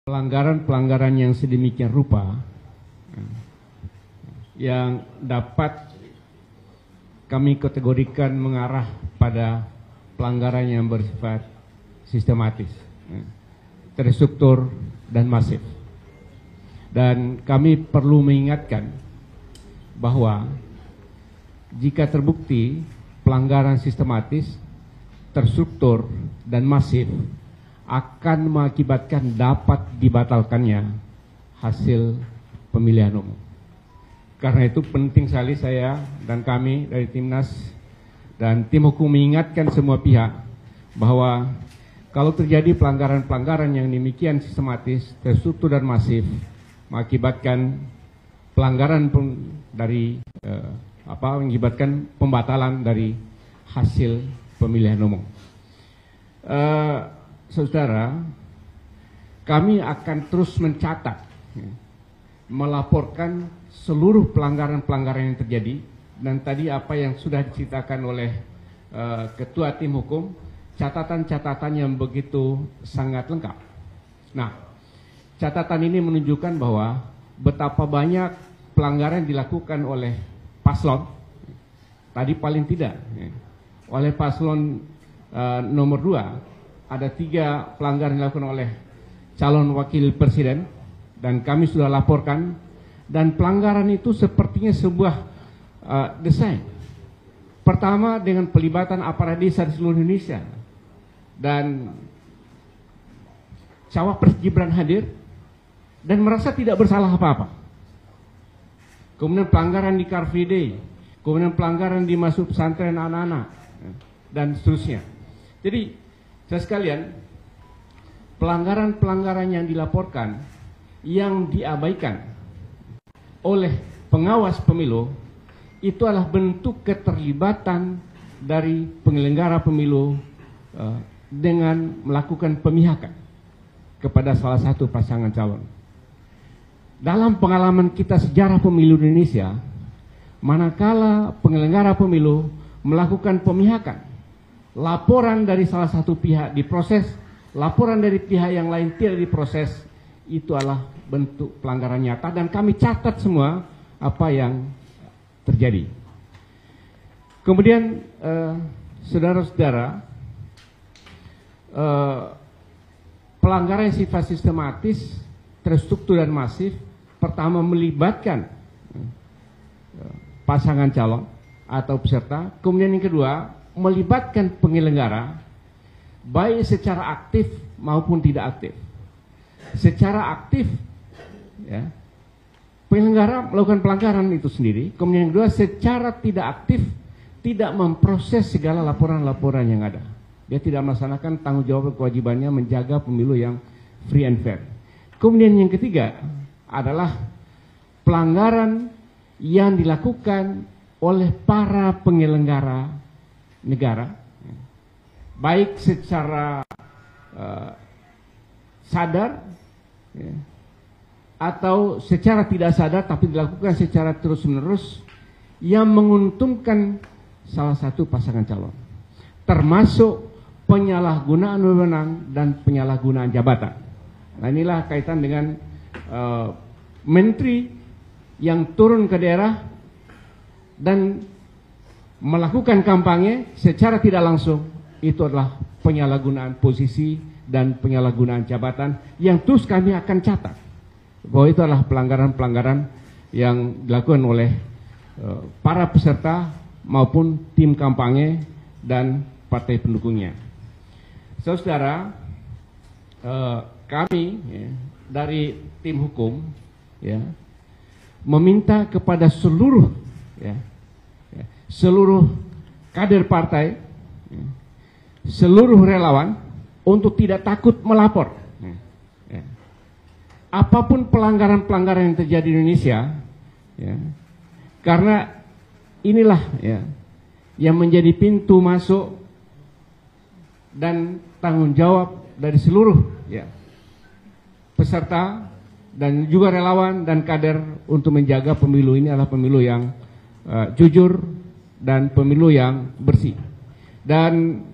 pelanggaran-pelanggaran yang sedemikian rupa yang dapat kami kategorikan mengarah pada pelanggaran yang bersifat sistematis, terstruktur, dan masif. Dan kami perlu mengingatkan bahwa jika terbukti pelanggaran sistematis, terstruktur, dan masif akan mengakibatkan dapat dibatalkannya hasil pemilihan umum. Karena itu penting sekali saya dan kami dari Timnas dan tim hukum mengingatkan semua pihak bahwa kalau terjadi pelanggaran-pelanggaran yang demikian sistematis, terstruktur, dan masif mengakibatkan pelanggaran dari mengakibatkan pembatalan dari hasil pemilihan umum. Saudara, kami akan terus mencatat, melaporkan seluruh pelanggaran-pelanggaran yang terjadi, dan tadi apa yang sudah diceritakan oleh Ketua Tim Hukum, catatan-catatan yang begitu sangat lengkap. Nah, catatan ini menunjukkan bahwa betapa banyak pelanggaran dilakukan oleh paslon, tadi paling tidak, oleh paslon nomor 2, ada 3 pelanggaran dilakukan oleh calon wakil presiden, dan kami sudah laporkan, dan pelanggaran itu sepertinya sebuah desain. Pertama dengan pelibatan aparat desa di seluruh Indonesia, dan Cawapres Gibran hadir dan merasa tidak bersalah apa-apa. Kemudian pelanggaran di Car Free Day, kemudian pelanggaran di masuk pesantren anak-anak, dan seterusnya. Jadi saya sekalian, pelanggaran-pelanggaran yang dilaporkan, yang diabaikan oleh pengawas pemilu, itu adalah bentuk keterlibatan dari penyelenggara pemilu dengan melakukan pemihakan kepada salah satu pasangan calon. Dalam pengalaman kita sejarah pemilu di Indonesia, manakala penyelenggara pemilu melakukan pemihakan, laporan dari salah satu pihak diproses, laporan dari pihak yang lain tidak diproses, itu adalah bentuk pelanggaran nyata, dan kami catat semua apa yang terjadi. Kemudian saudara-saudara, pelanggaran yang sifat sistematis, terstruktur, dan masif, pertama melibatkan pasangan calon atau peserta, kemudian yang kedua melibatkan penyelenggara, baik secara aktif maupun tidak aktif. Secara aktif, ya, penyelenggara melakukan pelanggaran itu sendiri. Kemudian yang kedua, secara tidak aktif, tidak memproses segala laporan-laporan yang ada. Dia tidak melaksanakan tanggung jawab dan kewajibannya menjaga pemilu yang free and fair. Kemudian yang ketiga adalah pelanggaran yang dilakukan oleh para penyelenggara negara, baik secara sadar, ya, atau secara tidak sadar tapi dilakukan secara terus-menerus yang menguntungkan salah satu pasangan calon, termasuk penyalahgunaan wewenang dan penyalahgunaan jabatan. Nah, inilah kaitan dengan menteri yang turun ke daerah dan melakukan kampanye secara tidak langsung, itu adalah penyalahgunaan posisi dan penyalahgunaan jabatan yang terus kami akan catat bahwa itu adalah pelanggaran-pelanggaran yang dilakukan oleh para peserta maupun tim kampanye dan partai pendukungnya. Saudara, kami dari tim hukum meminta kepada seluruh seluruh kader partai, seluruh relawan untuk tidak takut melapor. Apapun pelanggaran-pelanggaran yang terjadi di Indonesia, karena inilah yang menjadi pintu masuk dan tanggung jawab dari seluruh peserta dan juga relawan dan kader untuk menjaga pemilu ini adalah pemilu yang jujur dan pemilu yang bersih. Dan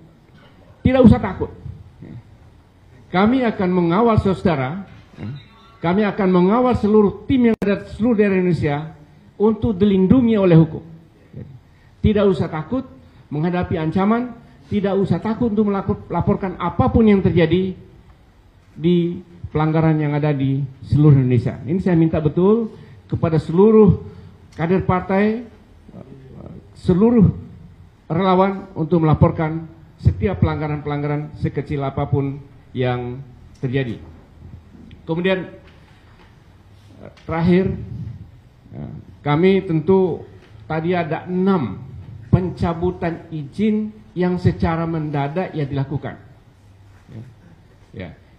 tidak usah takut. Kami akan mengawal saudara Kami akan mengawal seluruh tim yang ada di seluruh daerah Indonesia untuk dilindungi oleh hukum. Tidak usah takut menghadapi ancaman, tidak usah takut untuk melaporkan apapun yang terjadi di pelanggaran yang ada di seluruh Indonesia. Ini saya minta betul kepada seluruh kader partai, seluruh relawan untuk melaporkan setiap pelanggaran-pelanggaran sekecil apapun yang terjadi. Kemudian terakhir, kami tentu tadi ada 6 pencabutan izin yang secara mendadak ya dilakukan.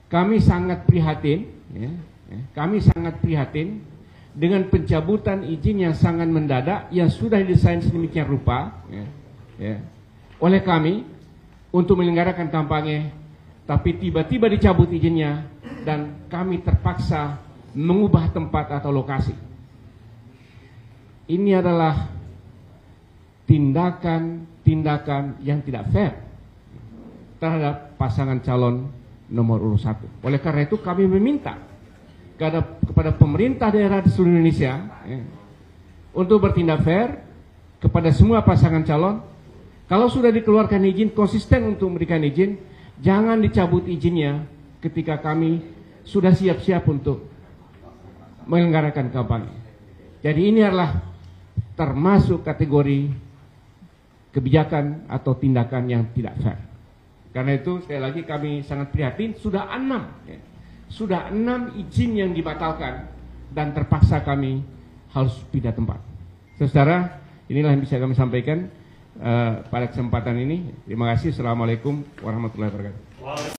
Kami sangat prihatin, kami sangat prihatin dengan pencabutan izin yang sangat mendadak yang sudah didesain sedemikian rupa oleh kami untuk menyelenggarakan kampanye, tapi tiba-tiba dicabut izinnya dan kami terpaksa mengubah tempat atau lokasi. Ini adalah tindakan yang tidak fair terhadap pasangan calon nomor urut 1. Oleh karena itu kami meminta kepada pemerintah daerah di seluruh Indonesia untuk bertindak fair kepada semua pasangan calon. Kalau sudah dikeluarkan izin, konsisten untuk memberikan izin, jangan dicabut izinnya ketika kami sudah siap-siap untuk menyelenggarakan kampanye. Jadi ini adalah termasuk kategori kebijakan atau tindakan yang tidak fair. Karena itu sekali lagi kami sangat prihatin, sudah 6 izin yang dibatalkan dan terpaksa kami harus pindah tempat. Saudara, inilah yang bisa kami sampaikan pada kesempatan ini. Terima kasih. Assalamualaikum warahmatullahi wabarakatuh.